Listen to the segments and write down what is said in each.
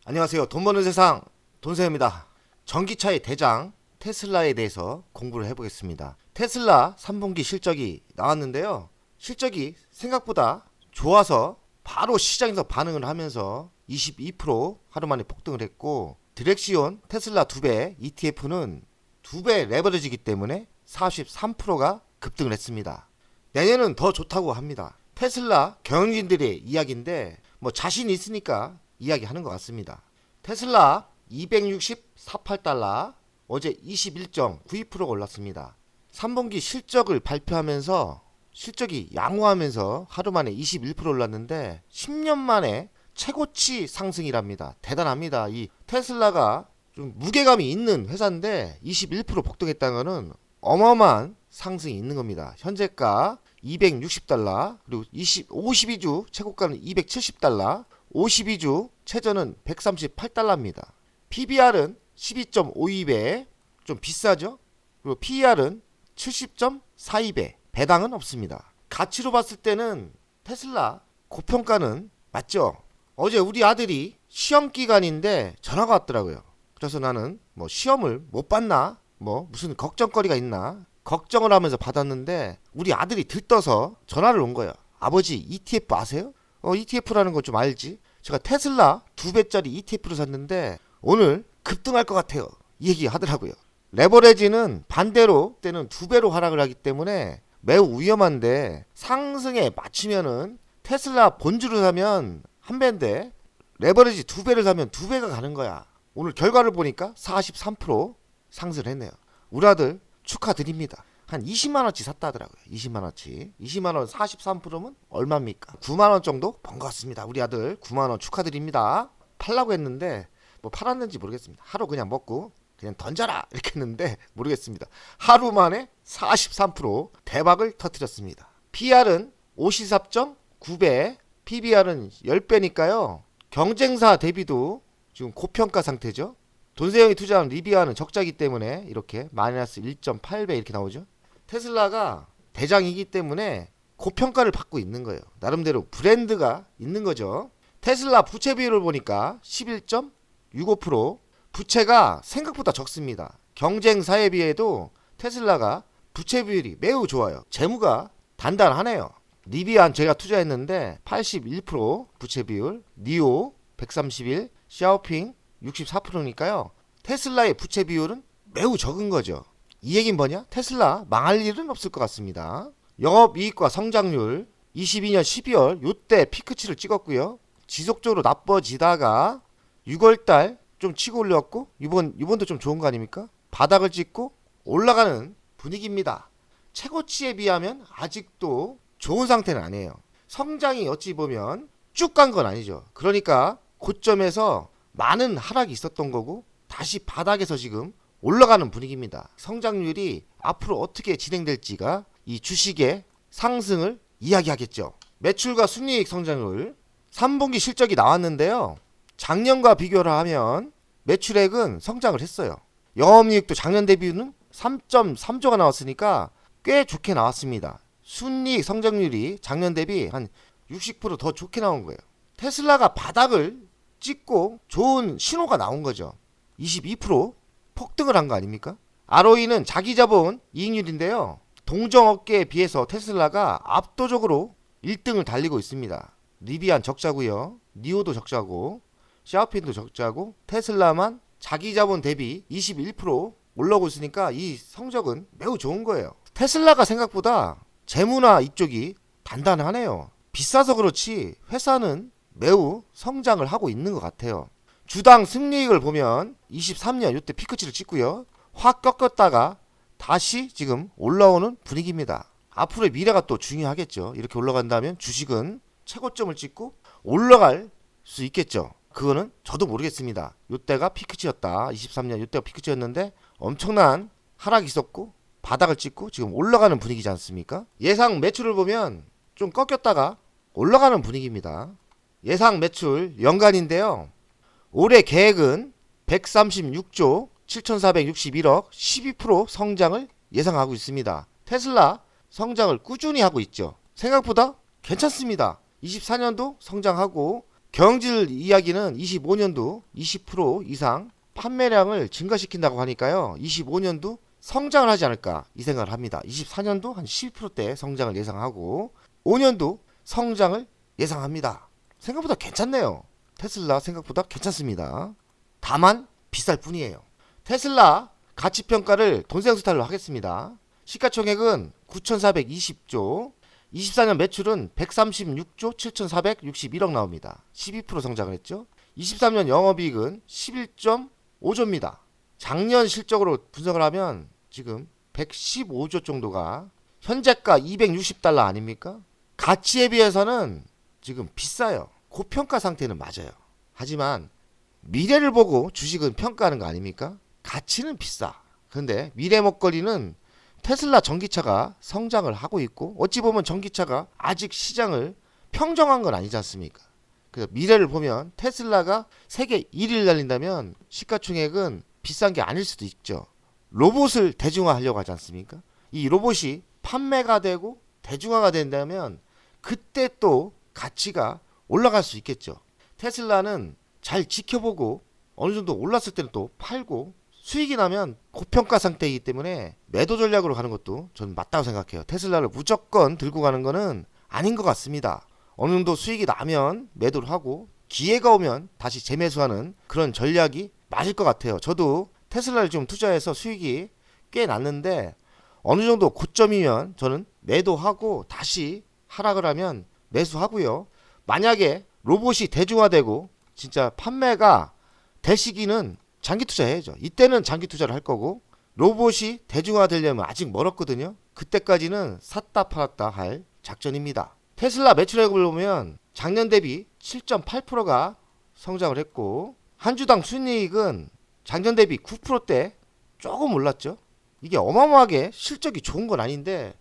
안녕하세요. 돈 버는 세상 돈세입니다. 전기차의 대장 테슬라에 대해서 공부를 해보겠습니다. 테슬라 3분기 실적이 나왔는데요. 실적이 생각보다 좋아서 바로 시장에서 반응을 하면서 22% 하루 만에 폭등을 했고, 디렉시온 테슬라 2배 ETF는 2배 레버리지이기 때문에 43%가 급등을 했습니다. 내년은 더 좋다고 합니다. 테슬라 경영진들의 이야기인데 뭐 자신 있으니까 이야기하는 것 같습니다. 테슬라 264달러 어제 21.92%가 올랐습니다. 3분기 실적을 발표하면서 실적이 양호하면서 하루 만에 21% 올랐는데 10년 만에 최고치 상승이랍니다. 대단합니다. 이 테슬라가 좀 무게감이 있는 회사인데 21% 폭등했다는 것은 어마어마한 상승이 있는 겁니다. 현재가 260달러, 그리고 52주 최고가는 270달러, 52주 최저는 138달러입니다. PBR은 12.52배, 좀 비싸죠? 그리고 PER은 70.42배, 배당은 없습니다. 가치로 봤을 때는 테슬라 고평가는 맞죠? 어제 우리 아들이 시험 기간인데 전화가 왔더라고요. 그래서 나는 뭐 시험을 못 봤나? 뭐 무슨 걱정거리가 있나? 걱정을 하면서 받았는데 우리 아들이 들떠서 전화를 온 거예요. 아버지, ETF 아세요? ETF라는 거 좀 알지? 제가 테슬라 2배짜리 ETF를 샀는데 오늘 급등할 것 같아요. 이 얘기 하더라고요. 레버리지는 반대로 때는 2배로 하락을 하기 때문에 매우 위험한데, 상승에 맞추면은 테슬라 본주를 사면 한 배인데 레버리지 2배를 사면 2배가 가는 거야. 오늘 결과를 보니까 43% 상승을 했네요. 우리 아들 축하드립니다. 한 20만원치 샀다 하더라고요. 20만원치. 20만원 43%면 얼마입니까? 9만원 정도 번 것 같습니다. 우리 아들 9만원 축하드립니다. 팔라고 했는데 뭐 팔았는지 모르겠습니다. 하루 그냥 먹고 그냥 던져라 이렇게 했는데 모르겠습니다. 하루 만에 43% 대박을 터뜨렸습니다. PR은 54.9배, PBR은 10배니까요. 경쟁사 대비도 지금 고평가 상태죠. 돈세형이 투자한 리비아는 적자이기 때문에 이렇게 마이너스 1.8배 이렇게 나오죠. 테슬라가 대장이기 때문에 고평가를 받고 있는 거예요. 나름대로 브랜드가 있는 거죠. 테슬라 부채 비율을 보니까 11.65%, 부채가 생각보다 적습니다. 경쟁사에 비해도 테슬라가 부채 비율이 매우 좋아요. 재무가 단단하네요. 리비안 제가 투자했는데 81% 부채 비율, 니오 131, 샤오핑 64%니까요. 테슬라의 부채 비율은 매우 적은 거죠. 이 얘기는 뭐냐? 테슬라 망할 일은 없을 것 같습니다. 영업이익과 성장률 22년 12월 요때 피크치를 찍었고요. 지속적으로 나빠지다가 6월달 좀 치고 올렸고 이번도 좀 좋은 거 아닙니까? 바닥을 찍고 올라가는 분위기입니다. 최고치에 비하면 아직도 좋은 상태는 아니에요. 성장이 어찌 보면 쭉 간 건 아니죠. 그러니까 고점에서 많은 하락이 있었던 거고 다시 바닥에서 지금 올라가는 분위기입니다. 성장률이 앞으로 어떻게 진행될지가 이 주식의 상승을 이야기하겠죠. 매출과 순이익 성장률 3분기 실적이 나왔는데요. 작년과 비교를 하면 매출액은 성장을 했어요. 영업이익도 작년 대비는 3.3조가 나왔으니까 꽤 좋게 나왔습니다. 순이익 성장률이 작년 대비 한 60%더 좋게 나온 거예요. 테슬라가 바닥을 찍고 좋은 신호가 나온 거죠. 22% 폭등을 한 거 아닙니까? ROE는 자기 자본 이익률인데요. 동종업계에 비해서 테슬라가 압도적으로 1등을 달리고 있습니다. 리비안 적자고요. 니오도 적자고, 샤오핑도 적자고, 테슬라만 자기 자본 대비 21% 올라오고 있으니까 이 성적은 매우 좋은 거예요. 테슬라가 생각보다 재무나 이쪽이 단단하네요. 비싸서 그렇지 회사는 매우 성장을 하고 있는 것 같아요. 주당 승리익을 보면 23년 이때 피크치를 찍고요. 확 꺾었다가 다시 지금 올라오는 분위기입니다. 앞으로의 미래가 또 중요하겠죠. 이렇게 올라간다면 주식은 최고점을 찍고 올라갈 수 있겠죠. 그거는 저도 모르겠습니다. 이때가 피크치였다. 23년 이때가 피크치였는데 엄청난 하락이 있었고 바닥을 찍고 지금 올라가는 분위기지 않습니까? 예상 매출을 보면 좀 꺾였다가 올라가는 분위기입니다. 예상 매출 연간인데요. 올해 계획은 136조 7,461억 12% 성장을 예상하고 있습니다. 테슬라 성장을 꾸준히 하고 있죠. 생각보다 괜찮습니다. 24년도 성장하고 경질 이야기는 25년도 20% 이상 판매량을 증가시킨다고 하니까요. 25년도 성장을 하지 않을까 이 생각을 합니다. 24년도 한 12%대 성장을 예상하고 5년도 성장을 예상합니다. 생각보다 괜찮네요. 테슬라 생각보다 괜찮습니다. 다만 비쌀 뿐이에요. 테슬라 가치평가를 돈세형 스타일로 하겠습니다. 시가총액은 9,420조, 24년 매출은 136조 7,461억 나옵니다. 12% 성장을 했죠. 23년 영업이익은 11.5조입니다. 작년 실적으로 분석을 하면 지금 115조 정도가 현재가 260달러 아닙니까? 가치에 비해서는 지금 비싸요. 고평가 상태는 맞아요. 하지만 미래를 보고 주식은 평가하는 거 아닙니까? 가치는 비싸. 그런데 미래 먹거리는 테슬라 전기차가 성장을 하고 있고 어찌 보면 전기차가 아직 시장을 평정한 건 아니지 않습니까? 그래서 미래를 보면 테슬라가 세계 1위를 달린다면 시가총액은 비싼 게 아닐 수도 있죠. 로봇을 대중화하려고 하지 않습니까? 이 로봇이 판매가 되고 대중화가 된다면 그때 또 가치가 올라갈 수 있겠죠. 테슬라는 잘 지켜보고 어느 정도 올랐을 때는 또 팔고 수익이 나면 고평가 상태이기 때문에 매도 전략으로 가는 것도 저는 맞다고 생각해요. 테슬라를 무조건 들고 가는 거는 아닌 것 같습니다. 어느 정도 수익이 나면 매도를 하고 기회가 오면 다시 재매수하는 그런 전략이 맞을 것 같아요. 저도 테슬라를 좀 투자해서 수익이 꽤 났는데 어느 정도 고점이면 저는 매도하고 다시 하락을 하면 매수하고요. 만약에 로봇이 대중화되고 진짜 판매가 될 시기는 장기 투자해야죠. 이때는 장기 투자를 할 거고 로봇이 대중화되려면 아직 멀었거든요. 그때까지는 샀다 팔았다 할 작전입니다. 테슬라 매출액을 보면 작년 대비 7.8%가 성장을 했고 한 주당 순이익은 작년 대비 9%대 조금 올랐죠. 이게 어마어마하게 실적이 좋은 건 아닌데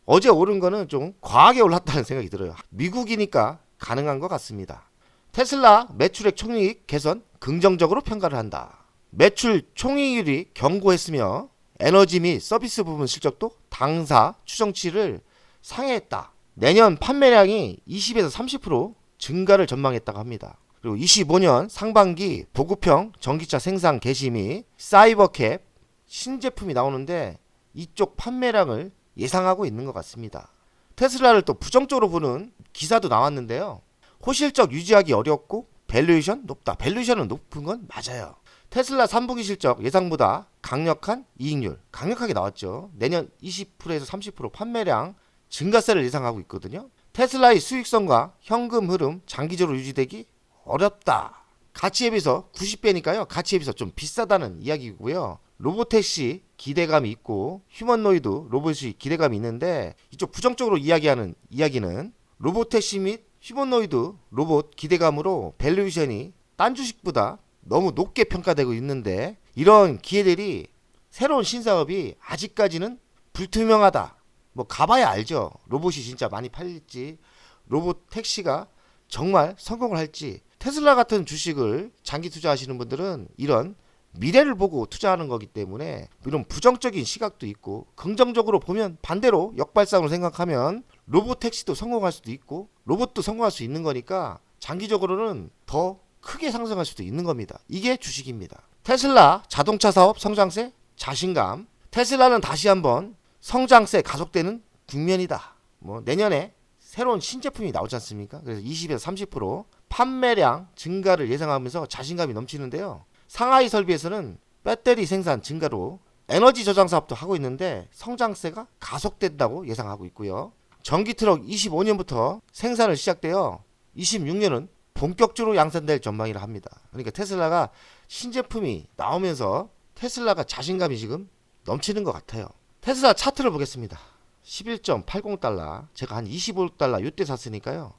어제 오른 거는 좀 과하게 올랐다는 생각이 들어요. 미국이니까 가능한 것 같습니다. 테슬라 매출액 총이익 개선 긍정적으로 평가를 한다. 매출 총이익률이 견고했으며 에너지 및 서비스 부분 실적도 당사 추정치를 상회했다. 내년 판매량이 20에서 30% 증가를 전망했다고 합니다. 그리고 25년 상반기 보급형 전기차 생산 개시 및 사이버캡 신제품이 나오는데 이쪽 판매량을 예상하고 있는 것 같습니다. 테슬라를 또 부정적으로 보는 기사도 나왔는데요. 호실적 유지하기 어렵고 밸류에이션 높다. 밸류에이션은 높은 건 맞아요. 테슬라 3분기 실적 예상보다 강력한 이익률 강력하게 나왔죠. 내년 20%에서 30% 판매량 증가세를 예상하고 있거든요. 테슬라의 수익성과 현금 흐름 장기적으로 유지되기 어렵다. 가치에 비해서 90배니까요. 가치에 비해서 좀 비싸다는 이야기고요. 로보택시 기대감이 있고 휴머노이드 로봇이 기대감이 있는데 이쪽 부정적으로 이야기하는 이야기는 로보택시 및 휴머노이드 로봇 기대감으로 밸류에이션이 딴 주식보다 너무 높게 평가되고 있는데 이런 기회들이 새로운 신사업이 아직까지는 불투명하다. 뭐 가봐야 알죠. 로봇이 진짜 많이 팔릴지 로봇 택시가 정말 성공을 할지. 테슬라 같은 주식을 장기 투자하시는 분들은 이런 미래를 보고 투자하는 거기 때문에 이런 부정적인 시각도 있고 긍정적으로 보면 반대로 역발상으로 생각하면 로봇 택시도 성공할 수도 있고 로봇도 성공할 수 있는 거니까 장기적으로는 더 크게 상승할 수도 있는 겁니다. 이게 주식입니다. 테슬라 자동차 사업 성장세 자신감. 테슬라는 다시 한번 성장세 가속되는 국면이다. 뭐 내년에 새로운 신제품이 나오지 않습니까? 그래서 20에서 30% 판매량 증가를 예상하면서 자신감이 넘치는데요. 상하이 설비에서는 배터리 생산 증가로 에너지 저장 사업도 하고 있는데 성장세가 가속된다고 예상하고 있고요. 전기 트럭 25년부터 생산을 시작되어 26년은 본격적으로 양산될 전망이라 합니다. 그러니까 테슬라가 신제품이 나오면서 테슬라가 자신감이 지금 넘치는 것 같아요. 테슬라 차트를 보겠습니다. 11.80달러 제가 한 25달러 이때 샀으니까요.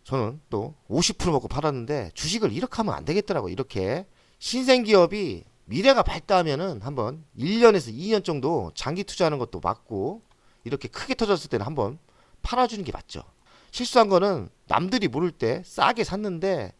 저는 또 50% 먹고 팔았는데 주식을 이렇게 하면 안 되겠더라고요. 이렇게 신생기업이 미래가 밝다면은 한번 1년에서 2년 정도 장기 투자하는 것도 맞고 이렇게 크게 터졌을 때는 한번 팔아주는 게 맞죠. 실수한 거는 남들이 모를 때 싸게 샀는데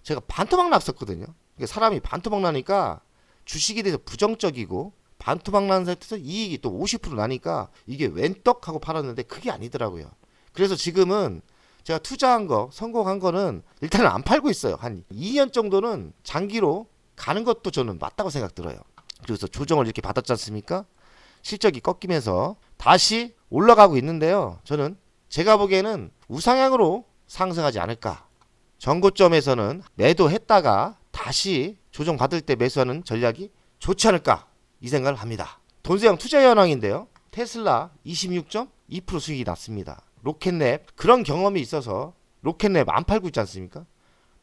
제가 반토막 났었거든요. 사람이 반토막 나니까 주식에 대해서 부정적이고 반토막 난 상태에서 이익이 또 50% 나니까 이게 웬 떡 하고 팔았는데 그게 아니더라고요. 그래서 지금은 제가 투자한 거 성공한 거는 일단은 안 팔고 있어요. 한 2년 정도는 장기로 가는 것도 저는 맞다고 생각 들어요. 그래서 조정을 이렇게 받았지 않습니까? 실적이 꺾이면서 다시 올라가고 있는데요. 저는 제가 보기에는 우상향으로 상승하지 않을까. 전고점에서는 매도했다가 다시 조정받을 때 매수하는 전략이 좋지 않을까. 이 생각을 합니다. 돈세형 투자 현황인데요. 테슬라 26.2% 수익이 났습니다. 로켓랩 그런 경험이 있어서 로켓랩 안 팔고 있지 않습니까?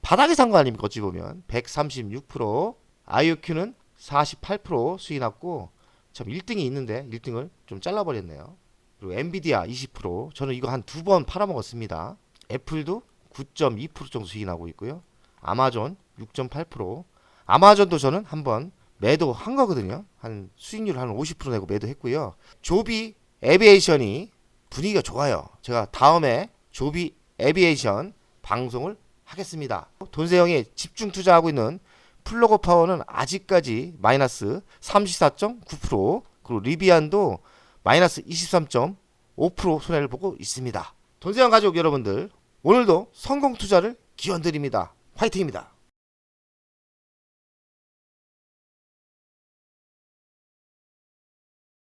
바닥에 산 거 아닙니까? 어찌 보면 136%, IOQ는 48% 수익이 났고 참 1등이 있는데 1등을 좀 잘라버렸네요. 그리고 엔비디아 20%, 저는 이거 한 두 번 팔아먹었습니다. 애플도 9.2% 정도 수익이 나고 있고요. 아마존 6.8%, 아마존도 저는 한번 매도한 거거든요. 한 수익률 한 50% 내고 매도했고요. 조비 에비에이션이 분위기가 좋아요. 제가 다음에 조비 에비에이션 방송을 하겠습니다. 돈세형이 집중 투자하고 있는 플러거 파워는 아직까지 마이너스 34.9%, 그리고 리비안도 마이너스 23.5% 손해를 보고 있습니다. 돈세형 가족 여러분들, 오늘도 성공 투자를 기원드립니다. 화이팅입니다.